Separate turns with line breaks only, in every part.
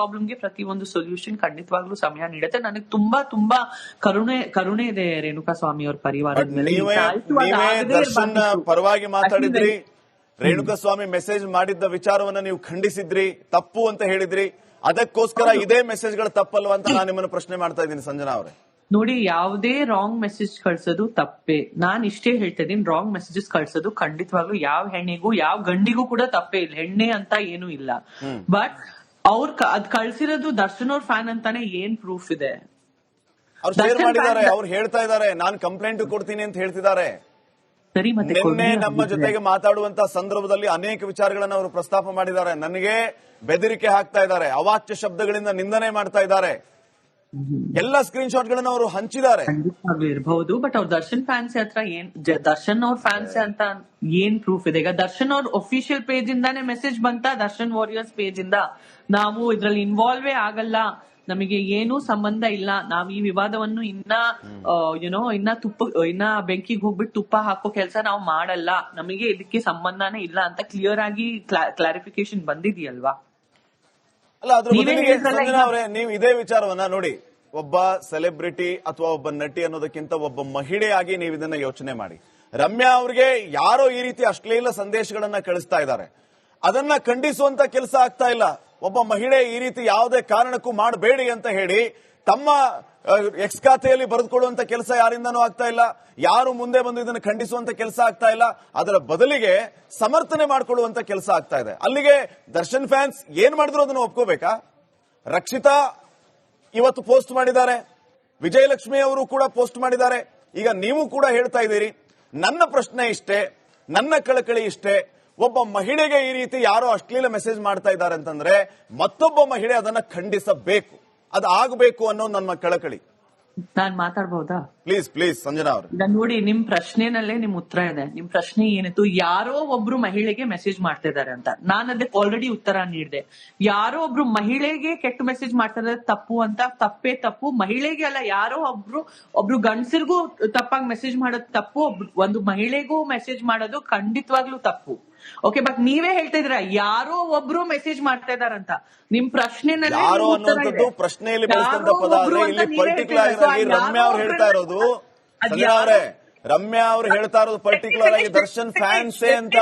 ಪ್ರಾಬ್ಲಮ್ಗೆ ಪ್ರತಿಯೊಂದು ಸೊಲ್ಯೂಷನ್ ಖಂಡಿತವಾಗ್ಲೂ ಸಮಯ ನೀಡುತ್ತೆ. ನನಗೆ ತುಂಬಾ ಕರುಣೆ ಇದೆ ರೇಣುಕಾ ಸ್ವಾಮಿ ಅವ್ರ ಪರಿವಾರದ ಮೇಲೆ.
ನೀವೇ ದರ್ಶನ್ ಪರವಾಗಿ ಮಾತಾಡಿದ್ರಿ, ರೇಣುಕಾ ಸ್ವಾಮಿ ಮೆಸೇಜ್ ಮಾಡಿದ್ದ ವಿಚಾರವನ್ನ ನೀವು ಖಂಡಿಸಿದ್ರಿ, ತಪ್ಪು ಅಂತ ಹೇಳಿದ್ರಿ. ಅದಕ್ಕೋಸ್ಕರ ಇದೇ ಮೆಸೇಜ್ಗಳು ತಪ್ಪಲ್ವಾ ಅಂತ ನಾನು ನಿಮ್ಮನ್ನು ಪ್ರಶ್ನೆ ಮಾಡ್ತಾ ಇದ್ದೀನಿ ಸಂಜನಾ ಅವರೇ.
ನೋಡಿ, ಯಾವುದೇ ರಾಂಗ್ ಮೆಸೇಜ್ ಕಳ್ಸೋದು ತಪ್ಪೇ. ನಾನ್ ಇಷ್ಟೇ ಹೇಳ್ತಾ ಇದೀನಿ, ರಾಂಗ್ ಮೆಸೇಜಸ್ ಕಳ್ಸೋದು ಖಂಡಿತವಾಗ್ಲೂ ಯಾವ ಹೆಣ್ಣಿಗೂ ಯಾವ ಗಂಡಿಗೂ ಕೂಡ ತಪ್ಪೇ ಇಲ್ಲ. ಹೆಣ್ಣೆ ಅಂತ ಏನೂ ಇಲ್ಲ. ಬಟ್ ಅದ್ ಕಳ್ಸಿರೋದು ದರ್ಶನ್ ಅವ್ರ ಫ್ಯಾನ್ ಅಂತಾನೆ ಏನ್ ಪ್ರೂಫ್ ಇದೆ?
ಅವ್ರು ಶೇರ್ ಮಾಡಿದ್ದಾರೆ, ಅವ್ರು ಹೇಳ್ತಾ ಇದ್ದಾರೆ ನಾನು ಕಂಪ್ಲೇಂಟ್ ಕೊಡ್ತೀನಿ ಅಂತ ಹೇಳ್ತಿದ್ದಾರೆ. ನಿನ್ನೆ ನಮ್ಮ ಜೊತೆಗೆ ಮಾತಾಡುವಂತ ಸಂದರ್ಭದಲ್ಲಿ ಅನೇಕ ವಿಚಾರಗಳನ್ನ ಅವರು ಪ್ರಸ್ತಾಪ ಮಾಡಿದ್ದಾರೆ. ನನಗೆ ಬೆದರಿಕೆ ಹಾಕ್ತಾ ಇದ್ದಾರೆ, ಅವಾಚ್ಯ ಶಬ್ದಗಳಿಂದ ನಿಂದನೆ ಮಾಡ್ತಾ ಇದ್ದಾರೆ. ಎಲ್ಲ ಸ್ಕ್ರೀನ್ ಶಾಟ್ ಗಳನ್ನ ಅವರು ಹಂಚಿದ್ದಾರೆ.
ಇರಬಹುದು, ಬಟ್ ಅವ್ರ ದರ್ಶನ್ ಫ್ಯಾನ್ಸ್ ಹತ್ರ ದರ್ಶನ್ ಅವ್ರ ಫ್ಯಾನ್ಸ್ ಅಂತ ಏನ್ ಪ್ರೂಫ್ ಇದೆ? ಈಗ ದರ್ಶನ್ ಅವ್ರ ಅಫಿಷಿಯಲ್ ಪೇಜ್ ಇಂದಾನೆ ಮೆಸೇಜ್ ಬಂತ, ದರ್ಶನ್ ವಾರಿಯರ್ಸ್ ಪೇಜ್ ಇಂದ ನಾವು ಇದ್ರಲ್ಲಿ ಇನ್ವಾಲ್ವೇ ಆಗಲ್ಲ, ನಮಗೆ ಏನೂ ಸಂಬಂಧ ಇಲ್ಲ, ನಾವ್ ಈ ವಿವಾದವನ್ನು ಇನ್ನ ಬೆಂಕಿಗೆ ಹೋಗ್ಬಿಟ್ಟು ತುಪ್ಪ ಹಾಕೋ ಕೆಲಸ ನಾವು ಮಾಡಲ್ಲ, ನಮಗೆ ಇದಕ್ಕೆ ಸಂಬಂಧನೇ ಇಲ್ಲ ಅಂತ ಕ್ಲಿಯರ್ ಆಗಿ ಕ್ಲಾರಿಫಿಕೇಶನ್ ಬಂದಿದೆಯಲ್ವಾ?
ಅಲ್ಲ, ಅದ್ರ ಬದಲಿಗೆ ಸಂಜನಾ ಅವರೇ, ನೀವು ಇದೇ ವಿಚಾರವನ್ನ ನೋಡಿ, ಒಬ್ಬ ಸೆಲೆಬ್ರಿಟಿ ಅಥವಾ ಒಬ್ಬ ನಟಿ ಅನ್ನೋದಕ್ಕಿಂತ ಒಬ್ಬ ಮಹಿಳೆಯಾಗಿ ನೀವು ಇದನ್ನ ಯೋಚನೆ ಮಾಡಿ. ರಮ್ಯಾ ಅವ್ರಿಗೆ ಯಾರೋ ಈ ರೀತಿ ಅಶ್ಲೀಲ ಸಂದೇಶಗಳನ್ನ ಕಳಿಸ್ತಾ ಇದ್ದಾರೆ, ಅದನ್ನ ಖಂಡಿಸುವಂತ ಕೆಲಸ ಆಗ್ತಾ ಇಲ್ಲ. ಒಬ್ಬ ಮಹಿಳೆ ಈ ರೀತಿ ಯಾವುದೇ ಕಾರಣಕ್ಕೂ ಮಾಡಬೇಡಿ ಅಂತ ಹೇಳಿ ತಮ್ಮ ಎಕ್ಸ್ ಖಾತೆಯಲ್ಲಿ ಬರೆದುಕೊಳ್ಳುವಂತ ಕೆಲಸ ಯಾರಿಂದನೂ ಆಗ್ತಾ ಇಲ್ಲ. ಯಾರು ಮುಂದೆ ಬಂದು ಇದನ್ನು ಖಂಡಿಸುವಂತ ಕೆಲಸ ಆಗ್ತಾ ಇಲ್ಲ. ಅದರ ಬದಲಿಗೆ ಸಮರ್ಥನೆ ಮಾಡಿಕೊಳ್ಳುವಂತ ಕೆಲಸ ಆಗ್ತಾ ಇದೆ. ಅಲ್ಲಿಗೆ ದರ್ಶನ್ ಫ್ಯಾನ್ಸ್ ಏನ್ ಮಾಡಿದ್ರು ಅದನ್ನು ಒಪ್ಕೋಬೇಕಾ? ರಕ್ಷಿತಾ ಇವತ್ತು ಪೋಸ್ಟ್ ಮಾಡಿದ್ದಾರೆ, ವಿಜಯಲಕ್ಷ್ಮಿ ಅವರು ಕೂಡ ಪೋಸ್ಟ್ ಮಾಡಿದ್ದಾರೆ, ಈಗ ನೀವು ಕೂಡ ಹೇಳ್ತಾ ಇದ್ದೀರಿ. ನನ್ನ ಪ್ರಶ್ನೆ ಇಷ್ಟೇ, ನನ್ನ ಕಳಕಳಿ ಇಷ್ಟೇ, ಒಬ್ಬ ಮಹಿಳೆಗೆ ಈ ರೀತಿ ಯಾರೋ ಅಶ್ಲೀಲ ಮೆಸೇಜ್ ಮಾಡ್ತಾ ಇದ್ದಾರೆ ಅಂತಂದ್ರೆ ಮತ್ತೊಬ್ಬ ಮಹಿಳೆ ಅದನ್ನ ಖಂಡಿಸಬೇಕು, ಅದು ಆಗಬೇಕು ಅನ್ನೋ ನನ್ನ ಕಳಕಳಿ.
ನಾನ್ ಮಾತಾಡ್ಬಹುದಾ?
ಪ್ಲೀಸ್ ಸಂಜನಾ ಅವರು.
ನೋಡಿ, ನಿಮ್ ಪ್ರಶ್ನೆನಲ್ಲೇ ನಿಮ್ ಉತ್ತರ ಇದೆ. ನಿಮ್ ಪ್ರಶ್ನೆ ಏನಿತ್ತು, ಯಾರೋ ಒಬ್ರು ಮಹಿಳೆಗೆ ಮೆಸೇಜ್ ಮಾಡ್ತಿದ್ದಾರೆ ಅಂತ. ನಾನು ಅದಕ್ಕೆ ಆಲ್ರೆಡಿ ಉತ್ತರ ನೀಡಿದೆ. ಯಾರೋ ಒಬ್ರು ಮಹಿಳೆಗೆ ಕೆಟ್ಟ ಮೆಸೇಜ್ ಮಾಡ್ತಾರೆ ತಪ್ಪು ಅಂತ. ತಪ್ಪೇ ತಪ್ಪು. ಮಹಿಳೆಗೆ ಅಲ್ಲ, ಯಾರೋ ಒಬ್ರು ಗಂಡಸರಿಗೂ ತಪ್ಪಾಗಿ ಮೆಸೇಜ್ ಮಾಡೋದು ತಪ್ಪು, ಒಂದು ಮಹಿಳೆಗೂ ಮೆಸೇಜ್ ಮಾಡೋದು ಖಂಡಿತವಾಗ್ಲೂ ತಪ್ಪು. ಓಕೆ, ಬಟ್ ನೀವೇ ಹೇಳ್ತಾ ಇದ್ದೀರಾ ಯಾರೋ ಒಬ್ರು ಮೆಸೇಜ್ ಮಾಡ್ತಾ ಇದಾರಂತ. ನಿಮ್ ಪ್ರಶ್ನೆನಲ್ಲಿ
ಯಾರೋ ಅನ್ನುವಂಥದ್ದು ಪ್ರಶ್ನೆಯಲ್ಲಿ ಬಳಸಿದಂತ ಪದ ಆದ್ರೆ ಇಲ್ಲಿ ಪರ್ಟಿಕ್ಯುಲರ್ ಆಗಿ ರಮ್ಯಾ ಅವ್ರು ಹೇಳ್ತಾ ಇರೋದು, ಸಂಜನಾ ಅವರೇ, ರಮ್ಯಾ ಅವ್ರು ಹೇಳ್ತಾ ಇರೋದು ಪರ್ಟಿಕ್ಯುಲರ್ ಆಗಿ ದರ್ಶನ್ ಫ್ಯಾನ್ಸೇ ಅಂತ.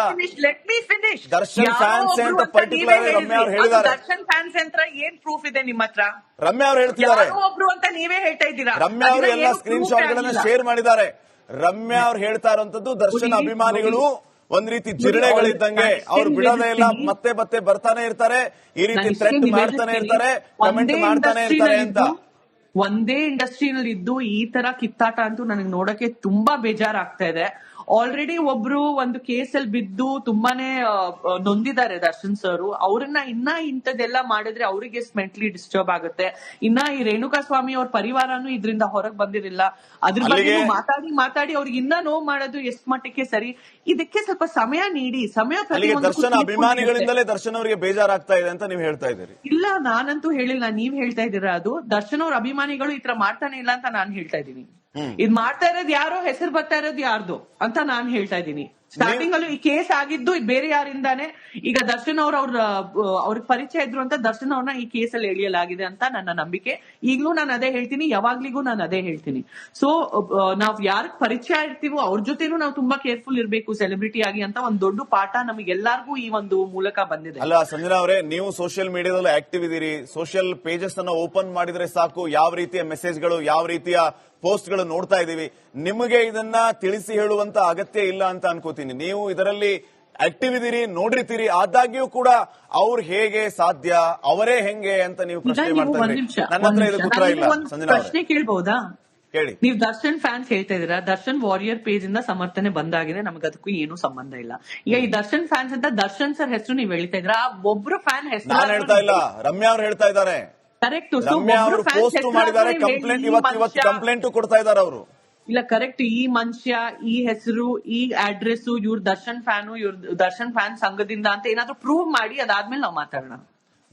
ದರ್ಶನ್ ಫ್ಯಾನ್ಸೇ ಅಂತ ಪರ್ಟಿಕ್ಯುಲರ್ ಆಗಿ ರಮ್ಯಾ ಅವ್ರು ಹೇಳಿದ್ದಾರೆ.
ದರ್ಶನ್ ಫ್ಯಾನ್ಸ್ ಅಂತ ಏನ್ ಪ್ರೂಫ್ ಇದೆ ನಿಮ್ಮ ಹತ್ರ?
ರಮ್ಯಾ ಅವ್ರು ಹೇಳ್ತಿದ್ದಾರೆ,
ಒಬ್ರು ಅಂತ ನೀವೇ ಹೇಳ್ತಾ ಇದ್ದೀರಾ.
ರಮ್ಯಾ ಅವರು ಎಲ್ಲ ಸ್ಕ್ರೀನ್ ಶಾಟ್ ಗಳನ್ನ ಶೇರ್ ಮಾಡಿದ್ದಾರೆ. ರಮ್ಯಾ ಅವ್ರು ಹೇಳ್ತಾ ಇರುವಂತದ್ದು ದರ್ಶನ್ ಅಭಿಮಾನಿಗಳು ಒಂದ್ ರೀತಿ ಜಿರಳೆಗಳಿದ್ದಂಗೆ, ಅವ್ರು ಬಿಡೋದೇ ಇಲ್ಲ, ಮತ್ತೆ ಬರ್ತಾನೆ ಇರ್ತಾರೆ, ಈ ರೀತಿ ಥ್ರೆಟ್ ಮಾಡ್ತಾನೆ ಇರ್ತಾರೆ, ಕಮೆಂಟ್ ಮಾಡ್ತಾನೆ ಇರ್ತಾರೆ ಅಂತ.
ಒಂದೇ ಇಂಡಸ್ಟ್ರಿನಲ್ಲಿ ಇದ್ದು ಈ ತರ ಕಿತ್ತಾಟ ಅಂತೂ ನನಗೆ ನೋಡಕ್ಕೆ ತುಂಬಾ ಬೇಜಾರಾಗ್ತಾ ಇದೆ. ಆಲ್ರೆಡಿ ಒಬ್ರು ಒಂದು ಕೇಸಲ್ಲಿ ಬಿದ್ದು ತುಂಬಾನೇ ನೊಂದಿದ್ದಾರೆ ದರ್ಶನ್ ಸರ್. ಅವ್ರನ್ನ ಇನ್ನ ಇಂಥದ್ದೆಲ್ಲ ಮಾಡಿದ್ರೆ ಅವರಿಗೆ ಮೆಂಟಲಿ ಡಿಸ್ಟರ್ಬ್ ಆಗುತ್ತೆ. ಇನ್ನ ಈ ರೇಣುಕಾ ಸ್ವಾಮಿ ಅವ್ರ ಪರಿವಾರನು ಇದರಿಂದ ಹೊರಗೆ ಬಂದಿರಲಿಲ್ಲ. ಅದ್ರ ಬಗ್ಗೆ ಮಾತಾಡಿ ಅವ್ರಿಗೆ ಇನ್ನ ನೋವು ಮಾಡೋದು ಎಷ್ಟ್ ಮಟ್ಟಕ್ಕೆ ಸರಿ? ಇದಕ್ಕೆ ಸ್ವಲ್ಪ ಸಮಯ ನೀಡಿ.
ದರ್ಶನ್ ಅಭಿಮಾನಿಗಳಿಂದಲೇ ದರ್ಶನ್ ಅವರಿಗೆ ಬೇಜಾರಾಗ್ತಾ ಇದೆ ಅಂತ ನೀವು ಹೇಳ್ತಾ ಇದ್ದೀರಿ?
ಇಲ್ಲ, ನಾನಂತೂ ಹೇಳಿಲ್ಲ, ನೀವ್ ಹೇಳ್ತಾ ಇದ್ದೀರಾ. ಅದು ದರ್ಶನ್ ಅವ್ರ ಅಭಿಮಾನಿಗಳು ಈ ತರ ಮಾಡ್ತಾನೆ ಇಲ್ಲ ಅಂತ ನಾನ್ ಹೇಳ್ತಾ ಇದ್ದೀನಿ. ಇದ್ ಮಾಡ್ತಾ ಇರೋದು ಯಾರೋ, ಹೆಸರು ಬರ್ತಾ ಇರೋದು ಯಾರ್ದು ಅಂತ ನಾನ್ ಹೇಳ್ತಾ ಇದ್ದೀನಿ. ಸ್ಟಾರ್ಟಿಂಗ್ ಅಲ್ಲೂ ಈ ಕೇಸ್ ಆಗಿದ್ದು ಬೇರೆ ಯಾರಿಂದಾನೆ. ಈಗ ದರ್ಶನ್ ಅವ್ರಿಗೆ ಪರಿಚಯ ಇದ್ರು ಅಂತ ದರ್ಶನ್ ಅವ್ರನ್ನ ಈ ಕೇಸಲ್ಲಿ ಎಳೆಯಲಾಗಿದೆ ಅಂತ ನನ್ನ ನಂಬಿಕೆ. ಈಗ್ಲೂ ನಾನು ಅದೇ ಹೇಳ್ತೀನಿ, ಯಾವಾಗ್ಲಿಗೂ ನಾನು ಅದೇ ಹೇಳ್ತೀನಿ. ಸೊ ನಾವ್ ಯಾರಿಗೆ ಪರಿಚಯ ಇರ್ತೀವೋ ಅವ್ರ ಜೊತೆನೂ ನಾವು ತುಂಬಾ ಕೇರ್ಫುಲ್ ಇರ್ಬೇಕು ಸೆಲೆಬ್ರಿಟಿ ಆಗಿ ಅಂತ ಒಂದು ದೊಡ್ಡ ಪಾಠ ನಮಗೆಲ್ಲರಿಗೂ ಈ ಒಂದು ಮೂಲಕ ಬಂದಿದೆ.
ಅಲ್ಲ ಸಂಜನಾ ಅವರೇ, ನೀವು ಸೋಷಿಯಲ್ ಮೀಡಿಯಾದಲ್ಲಿ ಆಕ್ಟಿವ್ ಇದೀರಿ. ಸೋಷಿಯಲ್ ಪೇಜಸ್ ಅನ್ನ ಓಪನ್ ಮಾಡಿದ್ರೆ ಸಾಕು, ಯಾವ ರೀತಿಯ ಮೆಸೇಜ್ಗಳು, ಯಾವ ರೀತಿಯ ಪೋಸ್ಟ್ ಗಳು ನೋಡ್ತಾ ಇದೀವಿ. ನಿಮಗೆ ಇದನ್ನ ತಿಳಿಸಿ ಹೇಳುವಂತ ಅಗತ್ಯ ಇಲ್ಲ ಅಂತ ಅನ್ಕೋತೀನಿ. ನೀವು ಇದರಲ್ಲಿ ಆಕ್ಟಿವ್ ಇದೀರಿ, ನೋಡಿರ್ತೀರಿ. ಆದಾಗ್ಯೂ ಕೂಡ ಅವ್ರು ಹೇಗೆ ಸಾಧ್ಯ, ಅವರೇ ಹೆಂಗೆ ಅಂತ ನೀವು ಪ್ರಶ್ನೆ ಮಾಡ್ತಾ ಇದ್ದೀರಿ. ನನ್ನ ಹತ್ರ ಇದಕ್ಕೆ ಉತ್ತರ ಇಲ್ಲ. ಸಂಜನಾ
ಪ್ರಶ್ನೆ ಕೇಳ್ಬಹುದಾ?
ಹೇಳಿ.
ನೀವು ದರ್ಶನ್ ಫ್ಯಾನ್ಸ್ ಹೇಳ್ತಾ ಇದೀರಾ, ದರ್ಶನ್ ವಾರಿಯರ್ ಪೇಜ್ ಇಂದ ಸಮರ್ಥನೆ ಬಂದಾಗಿದೆ, ನಮ್ಗೆ ಅದಕ್ಕೂ ಏನು ಸಂಬಂಧ ಇಲ್ಲ. ಈಗ ಈ ದರ್ಶನ್ ಫ್ಯಾನ್ಸ್ ಅಂತ ದರ್ಶನ್ ಸರ್ ಹೆಸರು ನೀವು ಹೇಳ್ತಾ ಇದ್ರ, ಒಬ್ರು ಫ್ಯಾನ್ ಹೆಸರು
ನಾನು ಹೇಳ್ತಾ ಇಲ್ಲ, ರಮ್ಯಾ ಅವ್ರು ಹೇಳ್ತಾ ಇದ್ದಾರೆ.
ಕರೆಕ್ಟ್.
ರಮ್ಯಾ ಅವರು ಪೋಸ್ಟ್ ಮಾಡಿದ್ದಾರೆ, ಕಂಪ್ಲೇಂಟ್ ಇವತ್ತು ಕಂಪ್ಲೇಂಟ್ ಕೊಡ್ತಾ ಇದ್ದಾರೆ ಅವರು.
ಇಲ್ಲ, ಕರೆಕ್ಟ್. ಈ ಮನುಷ್ಯ, ಈ ಹೆಸರು, ಈ ಅಡ್ರೆಸ್, ಇವ್ರ ದರ್ಶನ್ ಫ್ಯಾನು, ಇವ್ರ ದರ್ಶನ್ ಫ್ಯಾನ್ ಸಂಘದಿಂದ ಅಂತ ಏನಾದ್ರು ಪ್ರೂವ್ ಮಾಡಿ, ಅದಾದ್ಮೇಲೆ ನಾವು ಮಾತಾಡೋಣ.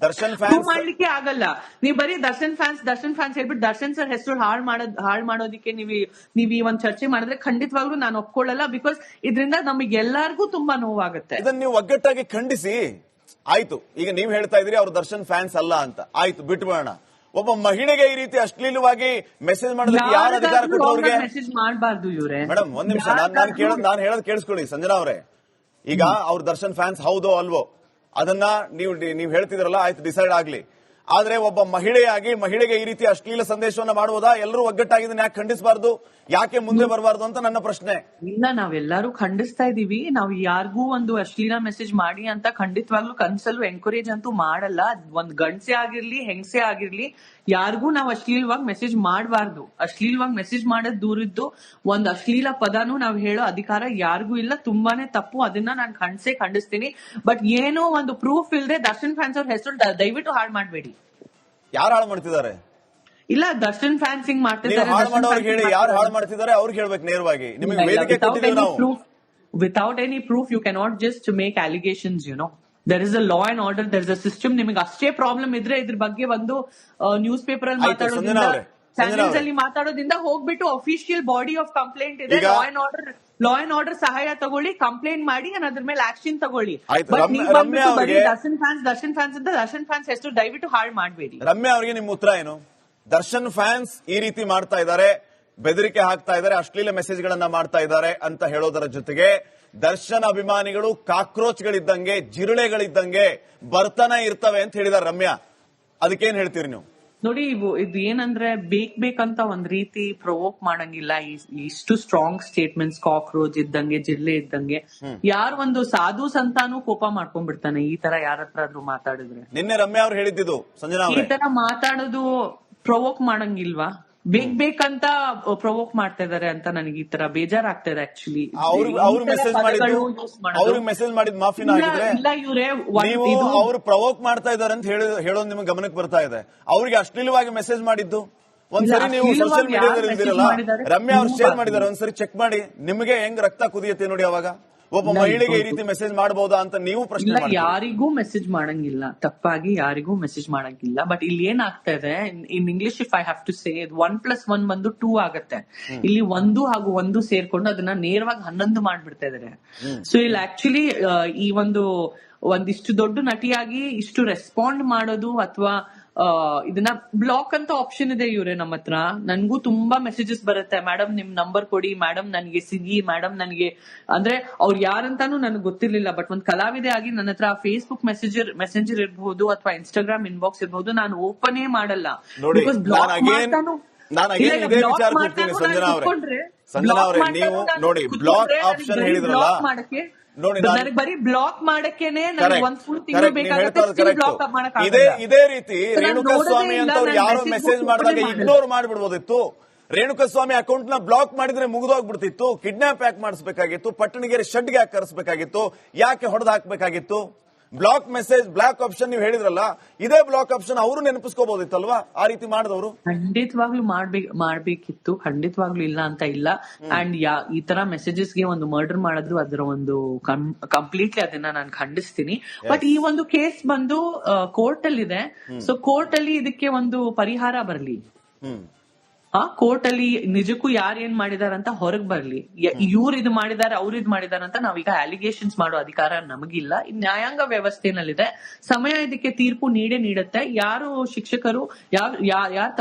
ದರ್ಶನ್ ಫ್ಯಾನ್ಸ್
ಮಾಡ್ಲಿಕ್ಕೆ ಆಗಲ್ಲ. ನೀವು ಬರೀ ದರ್ಶನ್ ಫ್ಯಾನ್ಸ್ ಹೇಳ್ಬಿಟ್ಟು ದರ್ಶನ್ ಸರ್ ಹೆಸರು ಹಾಳು ಮಾಡೋದಿಕ್ಕೆ ನೀವ್ ಈ ಒಂದ್ ಚರ್ಚೆ ಮಾಡಿದ್ರೆ ಖಂಡಿತವಾಗ್ಲೂ ನಾನು ಒಪ್ಕೊಳ್ಳಲ್ಲ. ಬಿಕಾಸ್ ಇದರಿಂದ ನಮಗೆ ಎಲ್ಲಾರ್ಗೂ ತುಂಬಾ ನೋವಾಗುತ್ತೆ.
ಇದನ್ನ ನೀವು ಒಗ್ಗಟ್ಟಾಗಿ ಖಂಡಿಸಿ. ಆಯ್ತು, ಈಗ ನೀವ್ ಹೇಳ್ತಾ ಇದ್ರಿ ಅವ್ರು ದರ್ಶನ್ ಫ್ಯಾನ್ಸ್ ಅಲ್ಲ ಅಂತ, ಆಯ್ತು ಬಿಟ್ಬಿಡೋಣ. ಒಬ್ಬ ಮಹಿಳೆಗೆ ಈ ರೀತಿ ಅಶ್ಲೀಲವಾಗಿ ಮೆಸೇಜ್ ಮಾಡೋದಕ್ಕೆ ಯಾರು ಅಧಿಕಾರ ಕೊಟ್ಟು ಅವ್ರಿಗೆ?
ಮೆಸೇಜ್ ಮಾಡಬಾರ್ದು ಇವ್ರೆ.
ಮೇಡಮ್ ಒಂದ್ ನಿಮಿಷ, ನಾನು ಹೇಳೋದು ಕೇಳಿಸ್ಕೊಳ್ಳಿ ಸಂಜನಾ ಅವರೇ. ಈಗ ಅವ್ರು ದರ್ಶನ್ ಫ್ಯಾನ್ಸ್ ಹೌದೋ ಅಲ್ವೋ ಅದನ್ನ ನೀವು ಹೇಳ್ತಿದ್ರಲ್ಲ, ಆಯ್ತು ಡಿಸೈಡ್ ಆಗ್ಲಿ. ಆದ್ರೆ ಒಬ್ಬ ಮಹಿಳೆಯಾಗಿ ಮಹಿಳೆಗೆ ಈ ರೀತಿ ಅಶ್ಲೀಲ ಸಂದೇಶವನ್ನ ಮಾಡುವುದಾ? ಎಲ್ಲರೂ ಒಗ್ಗಟ್ಟಾಗಿದ್ದನ್ನ ಯಾಕೆ ಖಂಡಿಸಬಾರ್ದು, ಯಾಕೆ ಮುಂದೆ ಬರಬಾರ್ದು ಅಂತ ನನ್ನ ಪ್ರಶ್ನೆ.
ಇಲ್ಲ, ನಾವೆಲ್ಲರೂ ಖಂಡಿಸ್ತಾ ಇದೀವಿ. ನಾವು ಯಾರಿಗೂ ಒಂದು ಅಶ್ಲೀಲ ಮೆಸೇಜ್ ಮಾಡಿ ಅಂತ ಖಂಡಿತವಾಗ್ಲೂ ಕನ್ಸಲ್ಲೂ ಎಂಕರೇಜ್ ಅಂತೂ ಮಾಡಲ್ಲ. ಒಂದ್ ಗಂಡ್ಸೆ ಆಗಿರ್ಲಿ ಹೆಂಗಸೆ ಆಗಿರ್ಲಿ, ಯಾರಿಗೂ ನಾವು ಅಶ್ಲೀಲವಾಗಿ ಮೆಸೇಜ್ ಮಾಡಬಾರ್ದು. ಅಶ್ಲೀಲವಾಗಿ ಮೆಸೇಜ್ ಮಾಡೋದ್ ದೂರಿದ್ದು, ಒಂದ್ ಅಶ್ಲೀಲ ಪದಾನು ನಾವು ಹೇಳೋ ಅಧಿಕಾರ ಯಾರಿಗೂ ಇಲ್ಲ. ತುಂಬಾನೇ ತಪ್ಪು, ಅದನ್ನ ನಾನು ಖಂಡಿಸ್ತೀನಿ. ಬಟ್ ಏನೋ ಒಂದು ಪ್ರೂಫ್ ಇಲ್ಲದೆ ದರ್ಶನ್ ಫ್ಯಾನ್ಸ್ ಅವ್ರ ಹೆಸರು ದಯವಿಟ್ಟು ಹಾಳು ಮಾಡಬೇಡಿ.
ಯಾರು ಹಾಳು ಮಾಡ್ತಿದ್ದಾರೆ?
ಇಲ್ಲ, ದರ್ಶನ್ ಫ್ಯಾನ್ಸ್ ಹಿಂಗ್ ಮಾಡ್ತಿದ್ದಾರೆ.
ಹೇಳಿ, ಯಾರು ಹಾಳು ಮಾಡ್ತಿದ್ದಾರೆ ಅವ್ರಿಗೆ ಹೇಳ್ಬೇಕು ನೇರವಾಗಿ. ನಿಮಗೆ ವೇದಿಕೆ ಕೊಟ್ಟಿದ್ದೀವಿ ನಾವು.
Without any proof you cannot just make allegations. You know, there is a law and order, there is a system. ನಿಮಗೆ ಅಷ್ಟೇ ಪ್ರಾಬ್ಲಮ್ ಇದ್ರೆ ಇದ್ರ ಬಗ್ಗೆ ಒಂದು ನ್ಯೂಸ್ ಪೇಪರ್ ಅಲ್ಲಿ ಮಾತಾಡೋದ್ರಿಂದ, ಚಾನೆಲ್ಸ್ ಅಲ್ಲಿ ಮಾತಾಡೋದ್ರಿಂದ ಹೋಗ್ಬಿಟ್ಟು ಅಫಿಷಿಯಲ್ ಬಾಡಿ ಆಫ್ ಕಂಪ್ಲೇಂಟ್ ಇದೆ, ಲಾ ಅಂಡ್ ಆರ್ಡರ್ ಸಹಾಯ ತಗೊಳ್ಳಿ, ಕಂಪ್ಲೇಂಟ್ ಮಾಡಿ ಅದ್ರ ಮೇಲೆ ಆಕ್ಷನ್ ತಗೊಳ್ಳಿ. ದರ್ಶನ್ ಫ್ಯಾನ್ಸ್ ಅಂತ ದರ್ಶನ್ ಫ್ಯಾನ್ಸ್ ಹೆಸರು ದಯವಿಟ್ಟು ಹಾಳು ಮಾಡಬೇಡಿ.
ರಮ್ಯಾ ಅವರಿಗೆ ನಿಮ್ಮ ಉತ್ತರ ಏನು? ದರ್ಶನ್ ಫ್ಯಾನ್ಸ್ ಈ ರೀತಿ ಮಾಡ್ತಾ ಇದ್ದಾರೆ, ಬೆದರಿಕೆ ಹಾಕ್ತಾ ಇದ್ದಾರೆ, ಅಶ್ಲೀಲ ಮೆಸೇಜ್ ಗಳನ್ನ ಮಾಡ್ತಾ ಇದ್ದಾರೆ ಅಂತ ಹೇಳೋದರ ಜೊತೆಗೆ ದರ್ಶನ್ ಅಭಿಮಾನಿಗಳು ಕಾಕ್ರೋಚ್ಗಳಿದ್ದಂಗೆ, ಜಿರುಳೆಗಳಿದ್ದಂಗೆ ಬರ್ತಾನೆ ಇರ್ತವೆ ಅಂತ ಹೇಳಿದಾರೆ ರಮ್ಯಾ. ಅದಕ್ಕೇನ್ ಹೇಳ್ತೀರಿ ನೀವು?
ನೋಡಿ, ಇದು ಏನಂದ್ರೆ ಬೇಕಂತ ಒಂದ್ ರೀತಿ ಪ್ರೊವೋಕ್ ಮಾಡಂಗಿಲ್ಲ. ಇಷ್ಟು ಸ್ಟ್ರಾಂಗ್ ಸ್ಟೇಟ್ಮೆಂಟ್ಸ್, ಕಾಕ್ರೋಚ್ ಇದ್ದಂಗೆ, ಜಿಲ್ಲೆ ಇದ್ದಂಗೆ, ಯಾರು ಒಂದು ಸಾಧು ಸಂತಾನು ಕೋಪ ಮಾಡ್ಕೊಂಡ್ಬಿಡ್ತಾನೆ ಈ ತರ ಯಾರ ಹತ್ರ ಆದ್ರೂ ಮಾತಾಡಿದ್ರೆ.
ನಿನ್ನೆ ರಮ್ಯಾ ಅವ್ರು ಹೇಳಿದ್ದು ಸಂಜನಾ,
ಈ ತರ ಮಾತಾಡೋದು ಪ್ರೊವೋಕ್ ಮಾಡಂಗಿಲ್ವಾ? ಬೇಕಂತ ಪ್ರೊವೋಕ್ ಮಾಡ್ತಾ ಇದಾರೆ ಅಂತ ನನಗೆ ಈ ತರ ಬೇಜಾರಾಗ್ತಾ ಇದೆ ಆಕ್ಚುಲಿ.
ಅವ್ರಿಗೆ ಮೆಸೇಜ್ ಮಾಡಿದ್ ಮಾಫಿನ ಆಗಿದ್ರೆ ನೀವು ಅವ್ರು ಪ್ರೊವೋಕ್ ಮಾಡ್ತಾ ಇದಾರೆ ಅಂತ ಹೇಳೋದು ನಿಮ್ಗೆ ಗಮನಕ್ಕೆ ಬರ್ತಾ ಇದೆ. ಅವ್ರಿಗೆ ಅಶ್ಲೀಲವಾಗಿ ಮೆಸೇಜ್ ಮಾಡಿದ್ದು ಒಂದ್ಸರಿ ನೀವು ಸೋಷಿಯಲ್ ಮೀಡಿಯಾದಲ್ಲಿ ಇದ್ದೀರಲ್ಲ, ರಮ್ಯಾ ಅವ್ರು ಶೇರ್ ಮಾಡಿದಾರೆ, ಒಂದ್ಸರಿ ಚೆಕ್ ಮಾಡಿ. ನಿಮಗೆ ಹೆಂಗ್ ರಕ್ತ ಕುದಿಯುತ್ತೆ ನೋಡಿ ಅವಾಗ. ಒಬ್ಬ ಮಹಿಳೆಗೆ ಈ ರೀತಿ ಮೆಸೇಜ್ ಮಾಡಬಹುದಾ ಅಂತ ನೀವು ಪ್ರಶ್ನೆ ಮಾಡಿ.
ಯಾರಿಗೂ ಮೆಸೇಜ್ ಮಾಡಂಗಿಲ್ಲ, ತಪ್ಪಾಗಿ ಯಾರಿಗೂ ಮೆಸೇಜ್ ಮಾಡಂಗಿಲ್ಲ. ಬಟ್ ಇಲ್ಲಿ ಏನಾಗ್ತಾ ಇದೆ, in English if I have to say, 1+1 ಬಂದು 2 ಆಗತ್ತೆ. ಇಲ್ಲಿ 1 ಹಾಗೂ 1 ಸೇರ್ಕೊಂಡು ಅದನ್ನ ನೇರವಾಗಿ 11 ಮಾಡ್ಬಿಡ್ತಾ ಇದಾರೆ. ಸೊ ಇಲ್ಲಿ ಆಕ್ಚುಲಿ ಈ ಒಂದಿಷ್ಟು ದೊಡ್ಡ ನಟಿಯಾಗಿ ಇಷ್ಟು ರೆಸ್ಪಾಂಡ್ ಮಾಡೋದು, ಅಥವಾ ಇದನ್ನ ಬ್ಲಾಕ್ ಅಂತ ಆಪ್ಷನ್ ಇದೆ ಇವ್ರೆ ನಮ್ಮ ಹತ್ರ. ನನ್ಗೂ ತುಂಬಾ ಮೆಸೇಜಸ್ ಬರುತ್ತೆ, ಮೇಡಮ್ ನಿಮ್ ನಂಬರ್ ಕೊಡಿ, ಮೇಡಮ್ ನನಗೆ ಸಿಗಿ, ಮೇಡಮ್ ನನಗೆ, ಅಂದ್ರೆ ಅವ್ರು ಯಾರಂತಾನು ನನಗೆ ಗೊತ್ತಿರ್ಲಿಲ್ಲ. ಬಟ್ ಒಂದ್ ಕಲಾವಿದೆ ಆಗಿ ನನ್ನ ಹತ್ರ ಫೇಸ್ಬುಕ್ ಮೆಸೆಂಜರ್ ಇರಬಹುದು ಅಥವಾ ಇನ್ಸ್ಟಾಗ್ರಾಮ್ ಇನ್ಬಾಕ್ಸ್ ಇರಬಹುದು, ನಾನು ಓಪನೇ ಮಾಡಲ್ಲ. ಬಿಕಾಸ್ ಬ್ಲಾಕ್ ಮಾಡ್ತಾನು ಮಾಡಕ್ಕೆ, ನನಗೆ ಬರೀ ಬ್ಲಾಕ್ ಮಾಡಕ್ಕೇನೆ ಒಂದ್ ಫುಲ್ ತಿಂಗಳು ಬೇಕಾಗುತ್ತೆ.
ಇದೇ ರೀತಿ ರೇಣುಕಾಸ್ವಾಮಿ ಅಂತ ಯಾರೋ ಮೆಸೇಜ್ ಮಾಡಿದಾಗ ಇಗ್ನೋರ್ ಮಾಡ್ಬಿಡ್ಬೋದಿತ್ತು. ರೇಣುಕಾಸ್ವಾಮಿ ಅಕೌಂಟ್ ನ ಬ್ಲಾಕ್ ಮಾಡಿದ್ರೆ ಮುಗಿದೋಗ್ಬಿಡ್ತಿತ್ತು. ಕಿಡ್ನಾಪ್ ಯಾಕೆ ಮಾಡಿಸ್ಬೇಕಾಗಿತ್ತು? ಪಟ್ಟಣಗೆರೆ ಶೆಡ್ಗೆ ಯಾಕೆ ಕರೆಸಬೇಕಾಗಿತ್ತು? ಯಾಕೆ ಹೊಡೆದು ಹಾಕ್ಬೇಕಾಗಿತ್ತು? ಬ್ಲಾಕ್ ಮೆಸೇಜ್, ಬ್ಲಾಕ್ ಆಪ್ಷನ್ ನೀವು ಹೇಳಿದ್ರಲ್ಲ, ಇದೇ ಬ್ಲಾಕ್ ಆಪ್ಷನ್ ಅವರು ನೆನಪಿಸ್ಕೋಬಹುದಿತ್ತಲ್ವಾ ಆ ರೀತಿ ಮಾಡಿದವರು?
ಖಂಡಿತವಾಗ್ಲೂ ಮಾಡ್ಬೇಕಿತ್ತು, ಖಂಡಿತವಾಗ್ಲೂ ಇಲ್ಲ ಅಂತ ಇಲ್ಲ. ಅಂಡ್ ಈ ತರ ಮೆಸೇಜಸ್ ಗೆ ಒಂದು ಮರ್ಡರ್ ಮಾಡಿದ್ರು ಅದರ ಒಂದು ಕಂಪ್ಲೀಟ್ಲಿ ಅದನ್ನ ನಾನು ಖಂಡಿಸ್ತೀನಿ. ಬಟ್ ಈ ಒಂದು ಕೇಸ್ ಬಂದು ಕೋರ್ಟ್ ಅಲ್ಲಿ ಇದೆ. ಸೊ ಕೋರ್ಟ್ ಅಲ್ಲಿ ಇದಕ್ಕೆ ಒಂದು ಪರಿಹಾರ ಬರ್ಲಿ. ಕೋರ್ಟ್ ಅಲ್ಲಿ ನಿಜಕ್ಕೂ ಯಾರು ಏನ್ ಮಾಡಿದಾರಂತ ಹೊರಗ್ ಬರ್ಲಿ. ಇವ್ರು ಇದು ಮಾಡಿದಾರೆ, ಅವ್ರು ಇದು ಮಾಡಿದಾರೆ ಅಂತ ನಾವೀಗ ಅಲಿಗೇಷನ್ಸ್ ಮಾಡೋ ಅಧಿಕಾರ ನಮಗಿಲ್ಲ. ನ್ಯಾಯಾಂಗ ವ್ಯವಸ್ಥೆನಲ್ಲಿದೆ, ಸಮಯ ಇದಕ್ಕೆ ತೀರ್ಪು ನೀಡುತ್ತೆ. ಯಾರು ಶಿಕ್ಷಕರು ಯಾರು